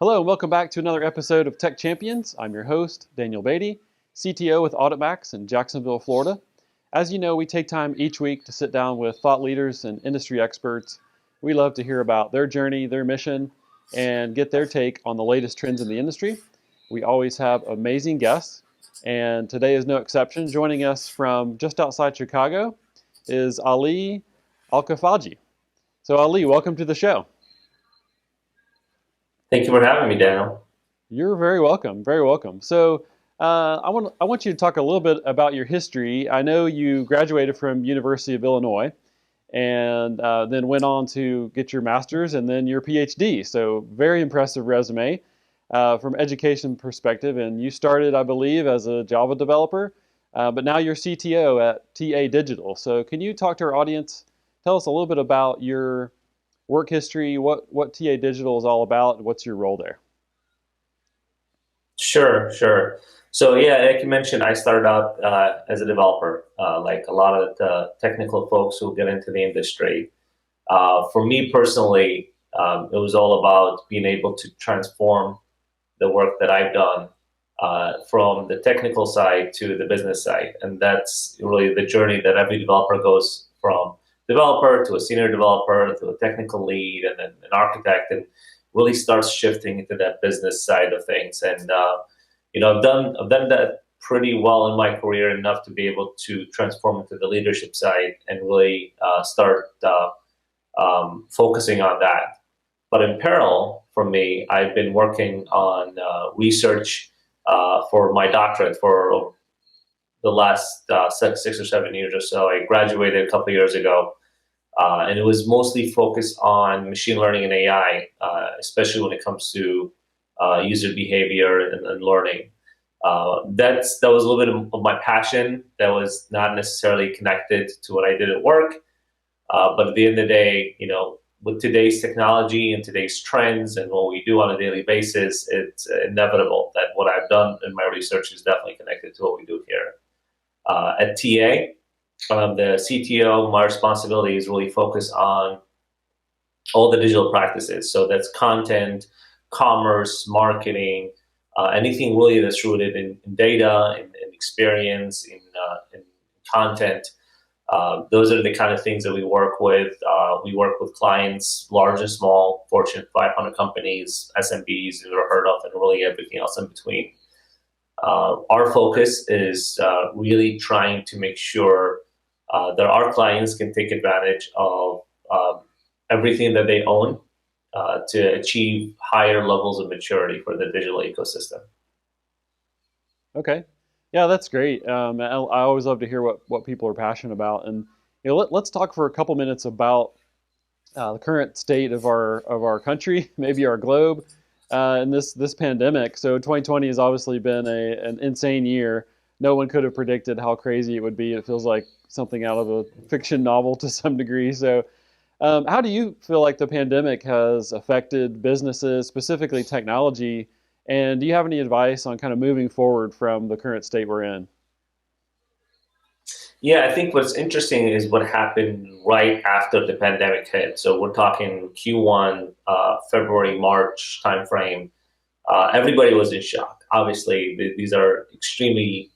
Hello and welcome back to another episode of Tech Champions. I'm your host, Daniel Beaty, CTO with AuditMax in Jacksonville, Florida. As you know, we take time each week to sit down with thought leaders and industry experts. We love to hear about their journey, their mission, and get their take on the latest trends in the industry. We always have amazing guests, and today is no exception. Joining us from just outside Chicago is Ali Alkhafaji. So Ali, welcome to the show. Thank you for having me, Daniel. You're very welcome. Very welcome. So, I want you to talk a little bit about your history. I know you graduated from University of Illinois, and then went on to get your master's and then your PhD. So, very impressive resume from education perspective. And you started, I believe, as a Java developer, but now you're CTO at TA Digital. So, can you talk to our audience? Tell us a little bit about your work history, what TA Digital is all about, and what's your role there? Sure. So yeah, like you mentioned, I started out as a developer, like a lot of the technical folks who get into the industry. For me personally, it was all about being able to transform the work that I've done from the technical side to the business side. And that's really the journey that every developer goes from developer to a senior developer to a technical lead and then an architect, and really starts shifting into that business side of things. And I've done that pretty well in my career, enough to be able to transform into the leadership side and really start focusing on that. But in parallel, for me, I've been working on research for my doctorate for the last 6 or 7 years or so. I graduated a couple of years ago, and it was mostly focused on machine learning and AI, especially when it comes to user behavior and learning. That was a little bit of my passion that was not necessarily connected to what I did at work. But at the end of the day, with today's technology and today's trends and what we do on a daily basis, it's inevitable that what I've done in my research is definitely connected to what we do here. At TA, the CTO, my responsibility is really focused on all the digital practices. So that's content, commerce, marketing, anything really that's rooted in data, in experience, in content. Those are the kind of things that we work with. We work with clients, large and small, Fortune 500 companies, SMBs you've ever heard of, and really everything else in between. Our focus is really trying to make sure that our clients can take advantage of everything that they own to achieve higher levels of maturity for the digital ecosystem. Okay. Yeah, that's great. I always love to hear what people are passionate about. And let's talk for a couple minutes about the current state of our country, maybe our globe, and this pandemic. So 2020 has obviously been an insane year. No one could have predicted how crazy it would be. It feels like something out of a fiction novel to some degree. So how do you feel like the pandemic has affected businesses, specifically technology? And do you have any advice on kind of moving forward from the current state we're in? Yeah, I think what's interesting is what happened right after the pandemic hit. So we're talking Q1, February, March timeframe. Everybody was in shock. Obviously, these are extremely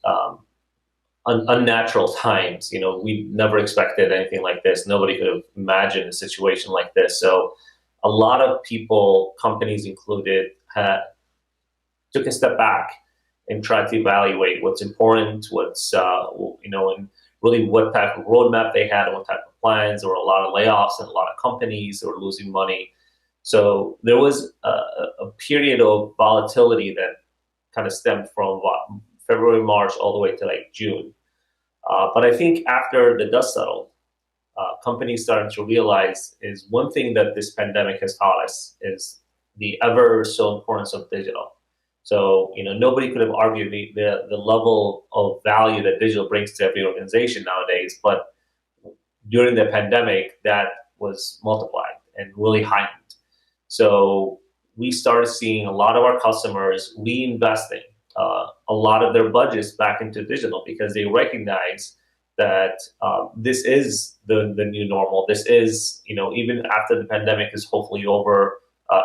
unnatural times. We never expected anything like this. Nobody could have imagined a situation like this. So a lot of people, companies included, took a step back and tried to evaluate what's important, and really what type of roadmap they had and what type of plans. There were a lot of layoffs and a lot of companies that were losing money. So there was a period of volatility that kind of stemmed from February, March, all the way to like June. But I think after the dust settled, companies started to realize is one thing that this pandemic has taught us is the ever so importance of digital. So, nobody could have argued the level of value that digital brings to every organization nowadays. But during the pandemic, that was multiplied and really heightened. So we started seeing a lot of our customers reinvesting a lot of their budgets back into digital because they recognize that this is the new normal. This is, even after the pandemic is hopefully over,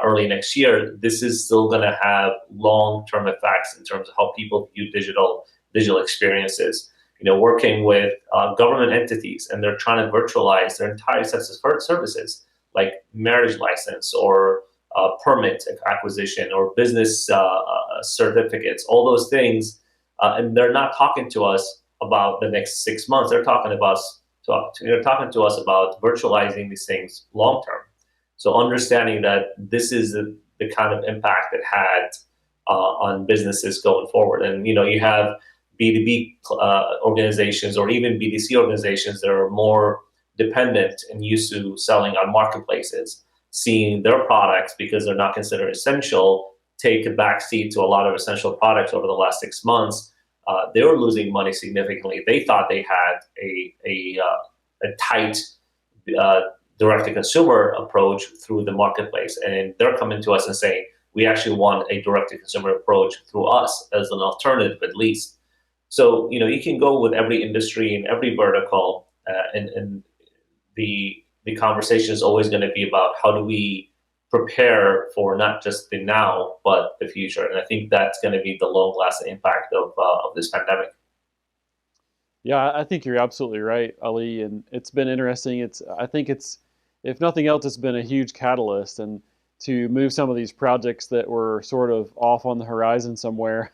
early next year, this is still going to have long-term effects in terms of how people view digital experiences. Working with government entities, and they're trying to virtualize their entire sets of services, like marriage license or permit acquisition or business certificates, all those things, and they're not talking to us about the next 6 months. They're talking to us about virtualizing these things long term. So understanding that this is the kind of impact it had on businesses going forward, and you have B2B organizations or even B2C organizations that are more dependent and used to selling on marketplaces, seeing their products, because they're not considered essential, take a backseat to a lot of essential products over the last 6 months. They were losing money significantly. They thought they had a tight direct-to-consumer approach through the marketplace, and they're coming to us and saying, we actually want a direct-to-consumer approach through us as an alternative, at least. So you can go with every industry and every vertical, and the conversation is always going to be about how do we prepare for not just the now but the future, and I think that's going to be the long-lasting impact of this pandemic. Yeah, I think you're absolutely right, Ali, and it's been interesting. I think if nothing else, it's been a huge catalyst, and to move some of these projects that were sort of off on the horizon somewhere,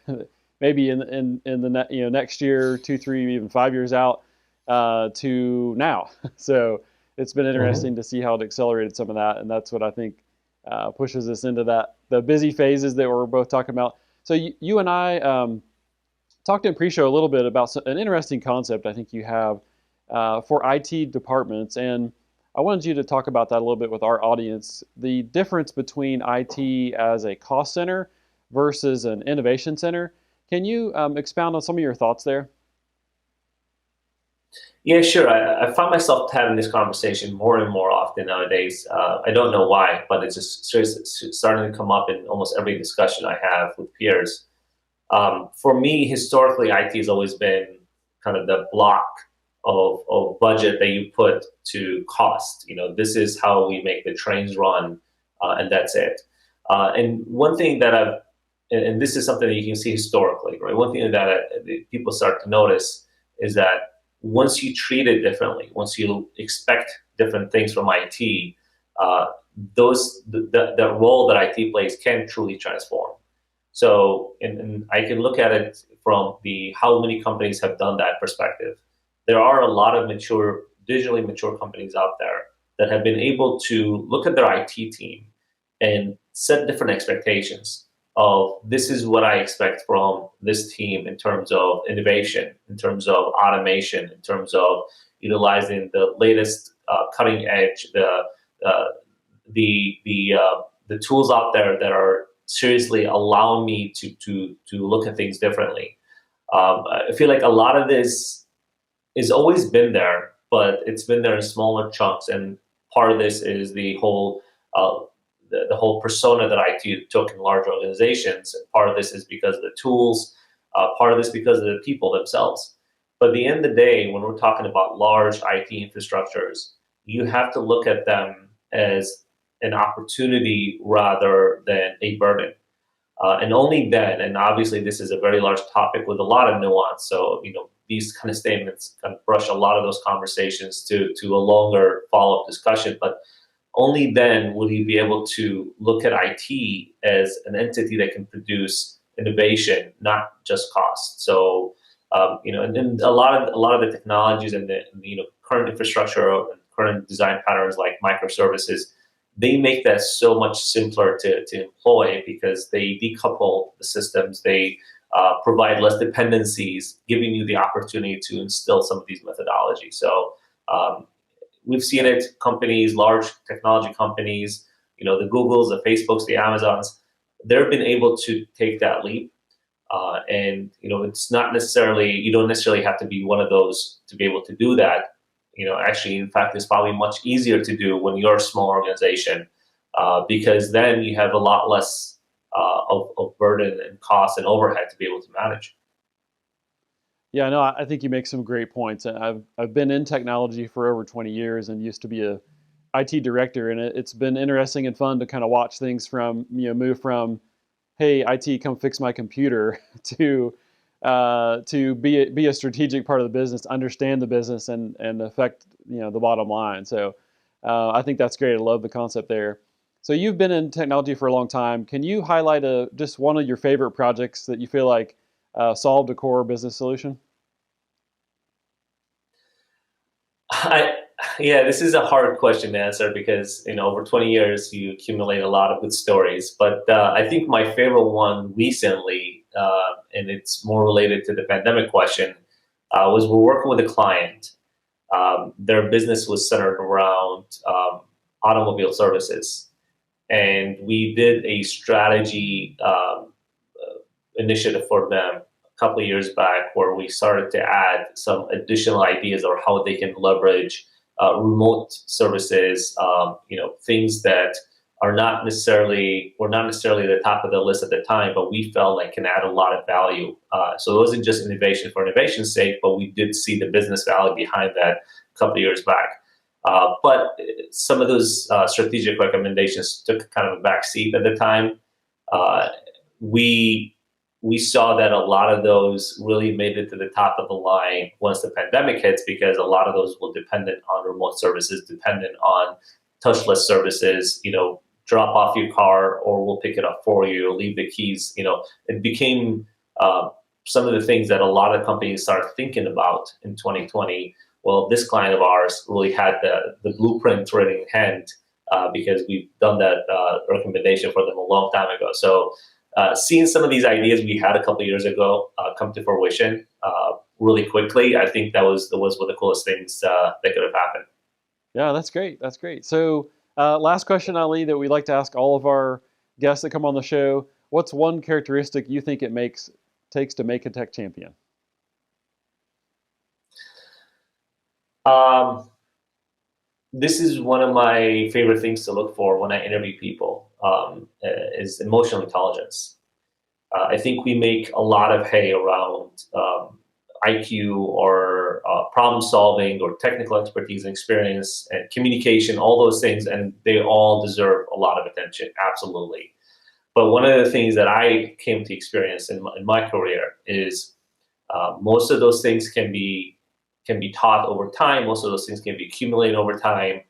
maybe in the next year, 2, 3, even 5 years out, to now. So it's been interesting to see how it accelerated some of that, and that's what I think pushes us into the busy phases that we're both talking about. So you and I talked in pre-show a little bit about an interesting concept I think you have for IT departments, and I wanted you to talk about that a little bit with our audience, the difference between IT as a cost center versus an innovation center. Can you expound on some of your thoughts there? Yeah, sure. I find myself having this conversation more and more often nowadays. I don't know why, but it's just starting to come up in almost every discussion I have with peers. For me, historically, IT has always been kind of the block of budget that you put to cost. This is how we make the trains run, and that's it. And one thing that and this is something that you can see historically, right? One thing that people start to notice is that once you treat it differently, once you expect different things from IT, the role that IT plays can truly transform. So, and I can look at it from how many companies have done that perspective. There are a lot of digitally mature companies out there that have been able to look at their IT team and set different expectations of, this is what I expect from this team in terms of innovation, in terms of automation, in terms of utilizing the latest cutting edge, the tools out there that are seriously allowing me to look at things differently. I feel like a lot of this has always been there, but it's been there in smaller chunks, and part of this is the whole the whole persona that IT took in large organizations. Part of this is because of the tools, part of this because of the people themselves. But at the end of the day, when we're talking about large IT infrastructures, you have to look at them as an opportunity rather than a burden. And only then, and obviously this is a very large topic with a lot of nuance, so these kind of statements kind of brush a lot of those conversations to a longer follow-up discussion, but only then will you be able to look at IT as an entity that can produce innovation, not just cost. So, and a lot of the technologies and the current infrastructure and current design patterns like microservices, they make that so much simpler to employ because they decouple the systems. They provide less dependencies, giving you the opportunity to instill some of these methodologies. So we've seen it, companies, large technology companies, the Googles, the Facebooks, the Amazons, they've been able to take that leap. And it's not necessarily, you don't necessarily have to be one of those to be able to do that. Actually, in fact, it's probably much easier to do when you're a small organization, because then you have a lot less of burden and cost and overhead to be able to manage. Yeah, no, I think you make some great points. And I've been in technology for over 20 years and used to be a IT director, and it's been interesting and fun to kind of watch things from move from, hey, IT, come fix my computer, to be a strategic part of the business, understand the business, and affect the bottom line. So I think that's great. I love the concept there. So you've been in technology for a long time. Can you highlight just one of your favorite projects that you feel like solved a core business solution? I, yeah, this is a hard question to answer because over 20 years you accumulate a lot of good stories. But I think my favorite one recently, and it's more related to the pandemic question, was we're working with a client. Their business was centered around automobile services, and we did a strategy initiative for them a couple of years back where we started to add some additional ideas or how they can leverage remote services, things that were not necessarily the top of the list at the time, but we felt like can add a lot of value. So it wasn't just innovation for innovation's sake, but we did see the business value behind that a couple of years back. But some of those strategic recommendations took kind of a back seat at the time. We saw that a lot of those really made it to the top of the line once the pandemic hits, because a lot of those were dependent on remote services, dependent on touchless services, drop off your car or we'll pick it up for you, or leave the keys. It became some of the things that a lot of companies started thinking about in 2020. Well, this client of ours really had the blueprint written in hand because we've done that recommendation for them a long time ago. So seeing some of these ideas we had a couple of years ago come to fruition really quickly, I think that was one of the coolest things that could have happened. Yeah, that's great. That's great. So last question, Ali, that we like to ask all of our guests that come on the show. What's one characteristic you think takes to make a tech champion? This is one of my favorite things to look for when I interview people, is emotional intelligence. I think we make a lot of hay around IQ or problem solving or technical expertise and experience and communication, all those things, and they all deserve a lot of attention, absolutely. But one of the things that I came to experience in my career is most of those things can be taught over time. Most of those things can be accumulated over time.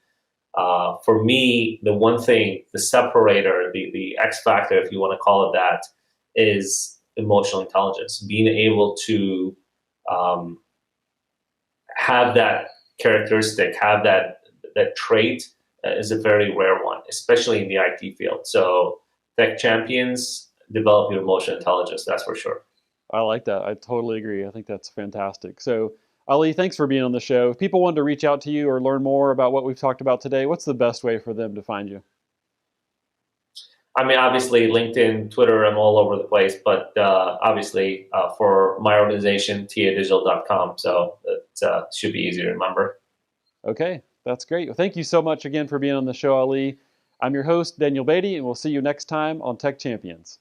For me, the one thing, the separator, the X factor, if you want to call it that, is emotional intelligence. Being able to have that characteristic, have that trait is a very rare one, especially in the IT field. So tech champions, develop your emotional intelligence, that's for sure. I like that. I totally agree. I think that's fantastic. So, Ali, thanks for being on the show. If people wanted to reach out to you or learn more about what we've talked about today, what's the best way for them to find you? I mean, obviously, LinkedIn, Twitter, I'm all over the place, but obviously for my organization, tadigital.com. So it should be easy to remember. Okay, that's great. Well, thank you so much again for being on the show, Ali. I'm your host, Daniel Beaty, and we'll see you next time on Tech Champions.